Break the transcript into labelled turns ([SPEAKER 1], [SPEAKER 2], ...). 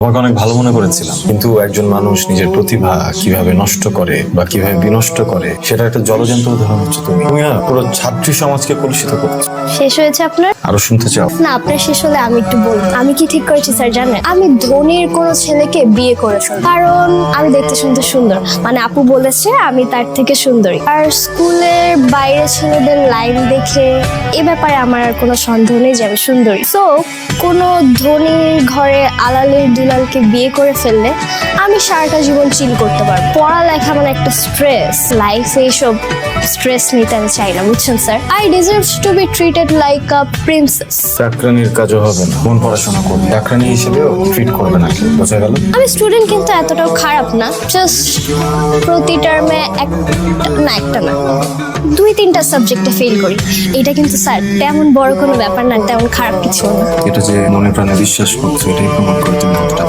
[SPEAKER 1] তোমাকে অনেক ভালো মনে করেছিলাম, কিন্তু একজন মানুষ নিজের প্রতিভা কিভাবে নষ্ট করে বা কিভাবে বিনষ্ট করে সেটা একটা জলজ্যান্ত উদাহরণ হচ্ছে তুমি। তুমি না পুরো ছাত্রী সমাজকে কলুষিত করছো।
[SPEAKER 2] শেষ হয়েছে আপনার?
[SPEAKER 1] আরো শুনতে চাও?
[SPEAKER 2] না, আপনার শেষ হলে আমি একটু বলবো। আমি কি ঠিক করেছি স্যার জানেন? আমি ধনীর কোনো ছেলেকে বিয়ে করে ফেলবো, কারণ আমি দেখতে শুনতে সুন্দর। মানে আপু বলেছে আমি তার থেকে সুন্দরী। আর স্কুলের বাইরে ছেলেদের লাইন দেখে এ ব্যাপারে আমার আর কোনো সন্দেহ নেই যে আমি সুন্দরী। সো কোনো ধনীর ঘরে আলালের দুলালকে বিয়ে করে ফেললে আমি সারাটা জীবন চিল করতে পারবো। পড়ালেখা মানে একটা স্ট্রেস, লাইফে এইসব স্ট্রেস নিতে আমি চাই না, বুঝছেন sir? I deserve to be treated like a princess.
[SPEAKER 1] চাকরানির কাজও হবে না, মন পড়াশোনা করবে, চাকরানি হিসেবেও ট্রিট করবে না, বোঝা গেল?
[SPEAKER 2] আমি স্টুডেন্ট কিন্তু এতটাও খারাপ না, জাস্ট প্রতি টার্মে একটা না 2-3টা সাবজেক্টে ফেল করি। এটা কিন্তু স্যার তেমন বড় কোনো ব্যাপার না, তেমন খারাপ কিছু না।
[SPEAKER 1] এটা যে মনে প্রাণে বিশ্বাস করছো এটাই প্রমাণ করে তুমি কতটা